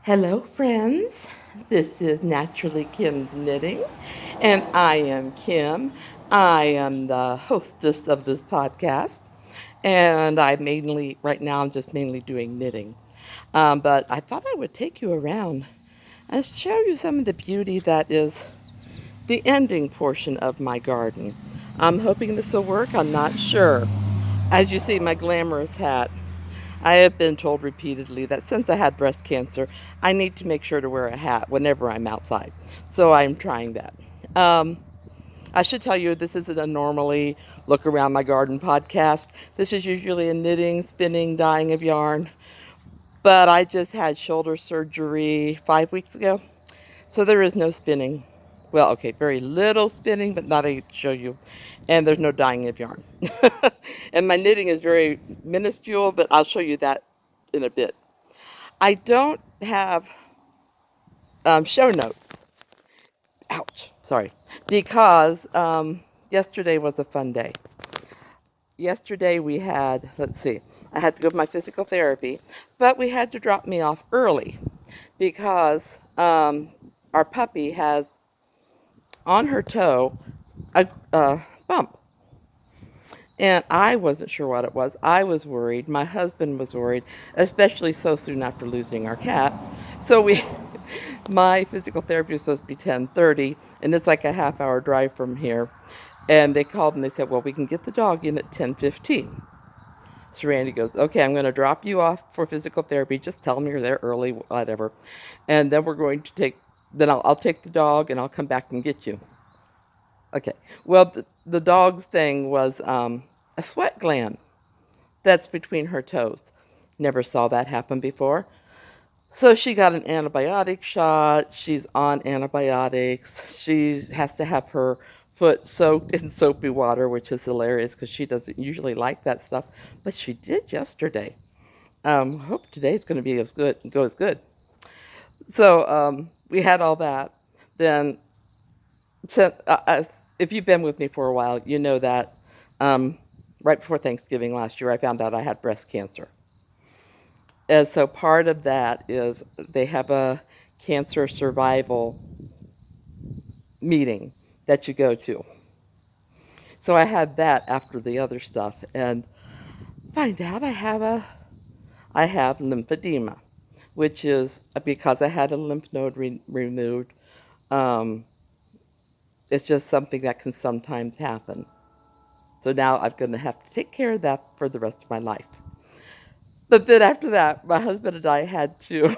Hello, friends. This is Naturally Kim's Knitting, and I am Kim. I am the hostess of this podcast, and right now, I'm just mainly doing knitting. But I thought I would take you around and show you some of the beauty that is the ending portion of my garden. I'm hoping this will work. I'm not sure. As you see, my glamorous hat. I have been told repeatedly that since I had breast cancer, I need to make sure to wear a hat whenever I'm outside. So I'm trying that. Um, I should tell you, this isn't a normally look around my garden podcast. This is usually a knitting, spinning, dyeing of yarn. But I just had shoulder surgery 5 weeks ago, so there is no spinning. Well, okay, very little spinning, but not I show you. And there's no dyeing of yarn. And my knitting is very minuscule, but I'll show you that in a bit. I don't have show notes. Ouch, sorry. Because yesterday was a fun day. Yesterday we had, let's see, I had to go to my physical therapy, but we had to drop me off early because our puppy has on her toe a bump. And I wasn't sure what it was. I was worried. My husband was worried, especially so soon after losing our cat. So my physical therapy was supposed to be 10:30, and it's like a half-hour drive from here. And they called and they said, "Well, we can get the dog in at 10:15." So Randy goes, "Okay, I'm going to drop you off for physical therapy. Just tell me you're there early, whatever, and then we're going to take. Then I'll take the dog and I'll come back and get you." Okay. Well, the dog's thing was a sweat gland that's between her toes. Never saw that happen before. So she got an antibiotic shot. She's on antibiotics. She has to have her foot soaked in soapy water, which is hilarious because she doesn't usually like that stuff. But she did yesterday. Hope today's going to be as good, go as good. So we had all that. Then, if you've been with me for a while, you know that um, right before Thanksgiving last year, I found out I had breast cancer. And so part of that is they have a cancer survival meeting that you go to. So I had that after the other stuff and find out I have lymphedema, which is because I had a lymph node removed. Um, it's just something that can sometimes happen. So now I'm going to have to take care of that for the rest of my life. But then after that, my husband and I had to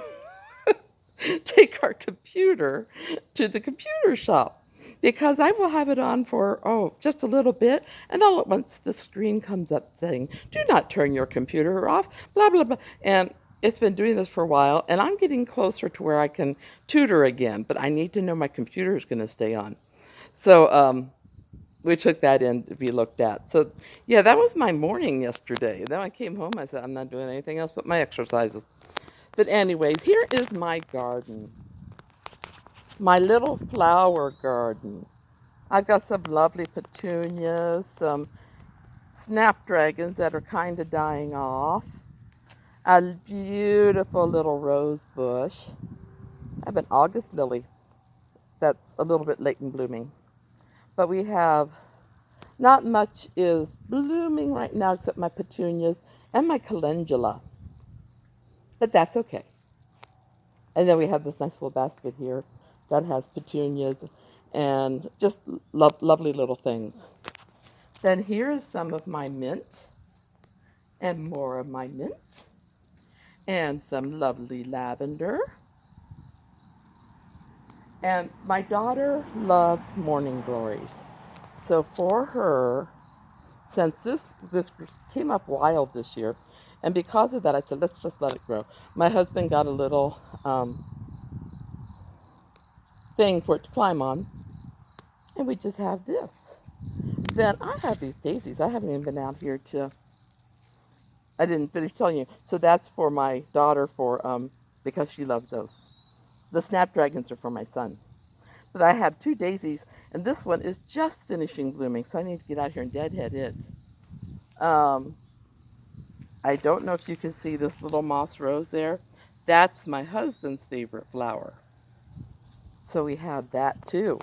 take our computer to the computer shop because I will have it on for, just a little bit. And all at once the screen comes up saying, "Do not turn your computer off," blah, blah, blah. And it's been doing this for a while. And I'm getting closer to where I can tutor again. But I need to know my computer is going to stay on. So we took that in to be looked at. So, yeah, that was my morning yesterday. Then I came home. I said, I'm not doing anything else but my exercises. But anyways, here is my garden, my little flower garden. I've got some lovely petunias, some snapdragons that are kind of dying off, a beautiful little rose bush. I have an August lily that's a little bit late in blooming. But we have not much is blooming right now except my petunias and my calendula. But that's okay. And then we have this nice little basket here that has petunias and just lovely little things. Then here is some of my mint and more of my mint and some lovely lavender. And my daughter loves morning glories. So for her, since this came up wild this year, and because of that, I said, let's just let it grow. My husband got a little thing for it to climb on, and we just have this. Then I have these daisies. I haven't even been out here to. I didn't finish telling you. So that's for my daughter for because she loves those. The snapdragons are for my son. But I have two daisies, and this one is just finishing blooming, so I need to get out here and deadhead it. Um, I don't know if you can see this little moss rose there. That's my husband's favorite flower. So we have that too.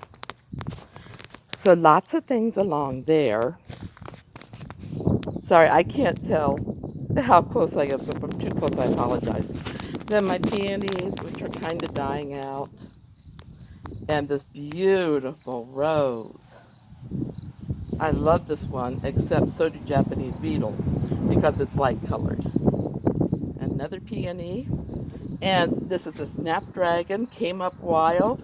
So lots of things along there. Sorry, I can't tell how close I am, so if I'm too close, I apologize. Then my peonies, which are kind of dying out, and this beautiful rose. I love this one, except so do Japanese beetles because it's light colored. Another peony, and this is a snapdragon, came up wild,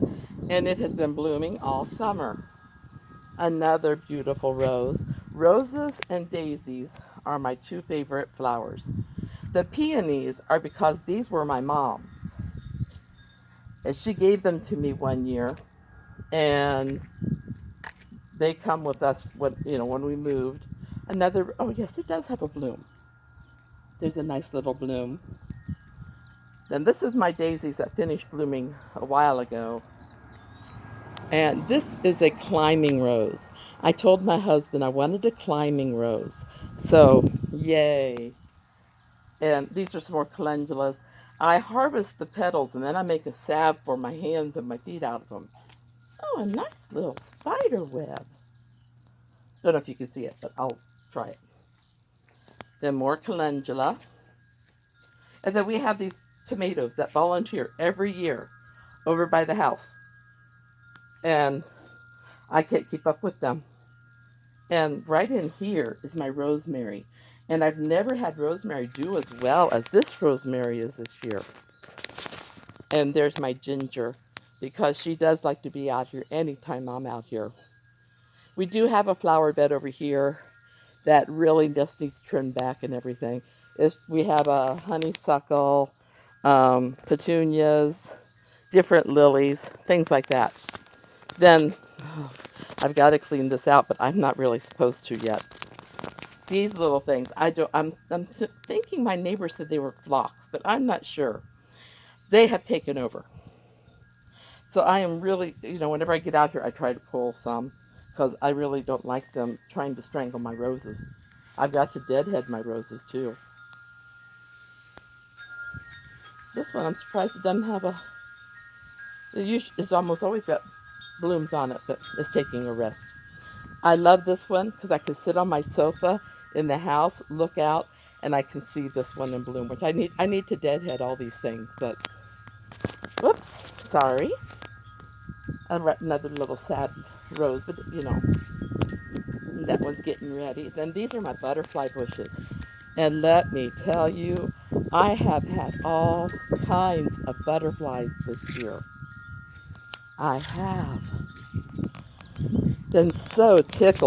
and it has been blooming all summer. Another beautiful rose. Roses and daisies are my two favorite flowers. The peonies are because these were my mom's. And she gave them to me one year, and they come with us when we moved. Another, oh yes, it does have a bloom. There's a nice little bloom. Then this is my daisies that finished blooming a while ago. And this is a climbing rose. I told my husband I wanted a climbing rose. So, yay. And these are some more calendulas. I harvest the petals and then I make a salve for my hands and my feet out of them. Oh, a nice little spider web. Don't know if you can see it, but I'll try it. Then more calendula. And then we have these tomatoes that volunteer every year over by the house. And I can't keep up with them. And right in here is my rosemary. And I've never had rosemary do as well as this rosemary is this year. And there's my ginger, because she does like to be out here anytime I'm out here. We do have a flower bed over here that really just needs trimmed back and everything. We have a honeysuckle, petunias, different lilies, things like that. Then I've got to clean this out, but I'm not really supposed to yet. These little things, I'm thinking my neighbor said they were phlox, but I'm not sure. They have taken over. So I am really, whenever I get out here, I try to pull some because I really don't like them trying to strangle my roses. I've got to deadhead my roses too. This one, I'm surprised it doesn't have it's almost always got blooms on it, but it's taking a rest. I love this one because I can sit on my sofa in the house, look out, and I can see this one in bloom, which I need to deadhead all these things, but whoops, sorry. Another little sad rose, but that one's getting ready. Then these are my butterfly bushes. And let me tell you, I have had all kinds of butterflies this year. I have been so tickled.